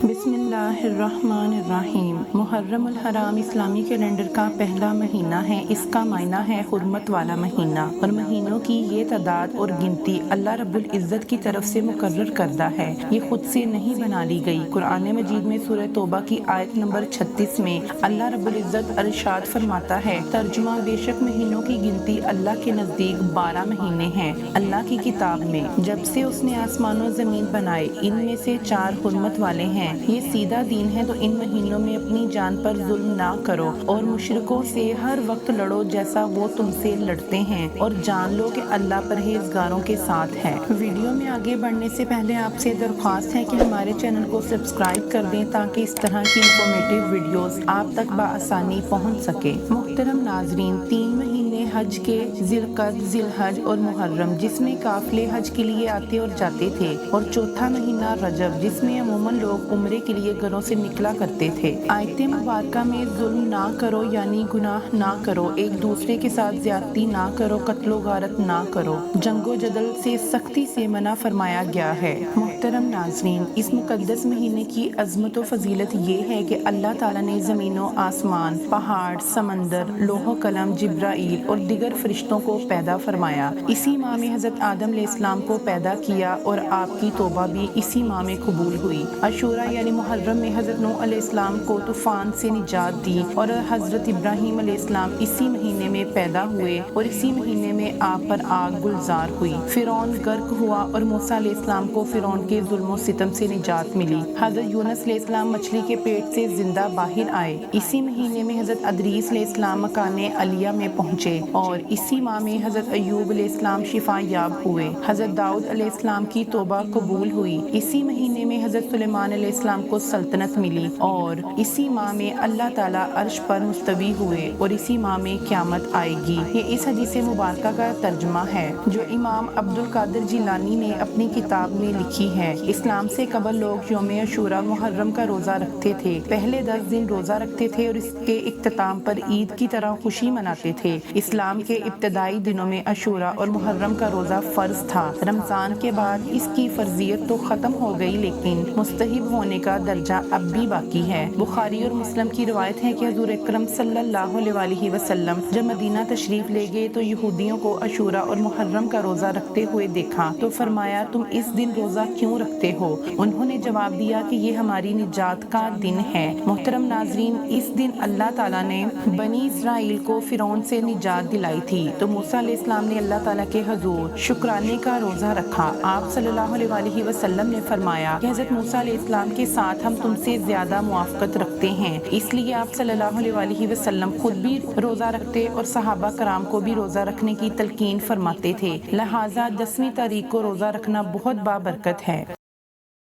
بسم اللہ الرحمن الرحیم۔ محرم الحرام اسلامی کیلنڈر کا پہلا مہینہ ہے۔ اس کا معنی ہے حرمت والا مہینہ، اور مہینوں کی یہ تعداد اور گنتی اللہ رب العزت کی طرف سے مقرر کردہ ہے، یہ خود سے نہیں بنا لی گئی۔ قرآن مجید میں سورہ توبہ کی آیت نمبر 36 میں اللہ رب العزت ارشاد فرماتا ہے، ترجمہ: بے شک مہینوں کی گنتی اللہ کے نزدیک 12 مہینے ہیں اللہ کی کتاب میں، جب سے اس نے آسمان و زمین بنائے، ان میں سے 4 حرمت والے ہیں۔ یہ سیدھا دین ہے، تو ان مہینوں میں اپنی جان پر ظلم نہ کرو اور مشرکوں سے ہر وقت لڑو جیسا وہ تم سے لڑتے ہیں، اور جان لو کہ اللہ پرہیزگاروں کے ساتھ ہے۔ ویڈیو میں آگے بڑھنے سے پہلے آپ سے درخواست ہے کہ ہمارے چینل کو سبسکرائب کر دیں تاکہ اس طرح کی انفارمیٹیو ویڈیوز آپ تک بآسانی پہنچ سکے۔ محترم ناظرین، 3 مہینے حج کے، ذی القعدہ، ذی الحج اور محرم، جس میں قافلے حج کے لیے آتے اور جاتے تھے، اور چوتھا مہینہ رجب، جس میں عموماً لوگ عمرے کے لیے گھروں سے نکلا کرتے تھے۔ آیت مبارکہ میں ظلم نہ کرو یعنی گناہ نہ کرو، ایک دوسرے کے ساتھ زیادتی نہ کرو، قتل و غارت نہ کرو، جنگ و جدل سے سختی سے منع فرمایا گیا ہے۔ محترم ناظرین، اس مقدس مہینے کی عظمت و فضیلت یہ ہے کہ اللہ تعالیٰ نے زمین و آسمان، پہاڑ، سمندر، لوح و قلم، جبرائیل اور دیگر فرشتوں کو پیدا فرمایا۔ اسی ماہ میں حضرت آدم علیہ السلام کو پیدا کیا، اور آپ کی توبہ بھی اسی ماہ میں قبول ہوئی۔ عاشوراء یعنی محرم میں حضرت نوح علیہ السلام کو طوفان سے نجات دی، اور حضرت ابراہیم علیہ السلام اسی مہینے میں پیدا ہوئے، اور اسی مہینے میں آپ پر آگ گلزار ہوئی، فرعون غرق ہوا، اور موسیٰ علیہ السلام کو فرعون کے ظلم و ستم سے نجات ملی۔ حضرت یونس علیہ السلام مچھلی کے پیٹ سے زندہ باہر آئے۔ اسی مہینے میں حضرت ادریس علیہ السلام مکان علیہ میں پہنچے، اور اسی ماہ میں حضرت ایوب علیہ السلام شفا یاب ہوئے۔ حضرت داؤد علیہ السلام کی توبہ قبول ہوئی۔ اسی مہینے میں حضرت سلیمان علیہ السلام کو سلطنت ملی، اور اسی ماہ میں اللہ تعالیٰ عرش پر مستوی ہوئے، اور اسی ماہ میں قیامت آئے گی۔ یہ اس حدیث مبارکہ کا ترجمہ ہے جو امام عبد القادر جیلانی نے اپنی کتاب میں لکھی ہے۔ اسلام سے قبل لوگ یوم عاشوراء محرم کا روزہ رکھتے تھے، پہلے 10 دن روزہ رکھتے تھے، اور اس کے اختتام پر عید کی طرح خوشی مناتے تھے۔ اسلام کے ابتدائی دنوں میں عاشوراء اور محرم کا روزہ فرض تھا۔ رمضان کے بعد اس کی فرضیت تو ختم ہو گئی، لیکن مستحب ہونے کا درجہ اب بھی باقی ہے۔ بخاری اور مسلم کی روایت ہے کہ حضور اکرم صلی اللہ علیہ وسلم جب مدینہ تشریف لے گئے تو یہودیوں کو عاشوراء اور محرم کا روزہ رکھتے ہوئے دیکھا، تو فرمایا، تم اس دن روزہ کیوں رکھتے ہو؟ انہوں نے جواب دیا کہ یہ ہماری نجات کا دن ہے۔ محترم ناظرین، اس دن اللہ تعالیٰ نے بنی اسرائیل کو فرعون سے نجات دلائی تھی، تو موسیٰ علیہ السلام نے اللہ تعالیٰ کے حضور شکرانے کا روزہ رکھا۔ آپ صلی اللہ علیہ وسلم نے فرمایا کہ حضرت موسیٰ علیہ السلام کے ساتھ ہم تم سے زیادہ موافقت رکھتے ہیں، اس لیے آپ صلی اللہ علیہ وسلم خود بھی روزہ رکھتے اور صحابہ کرام کو بھی روزہ رکھنے کی تلقین فرماتے تھے، لہٰذا 10ویں تاریخ کو روزہ رکھنا بہت بابرکت ہے۔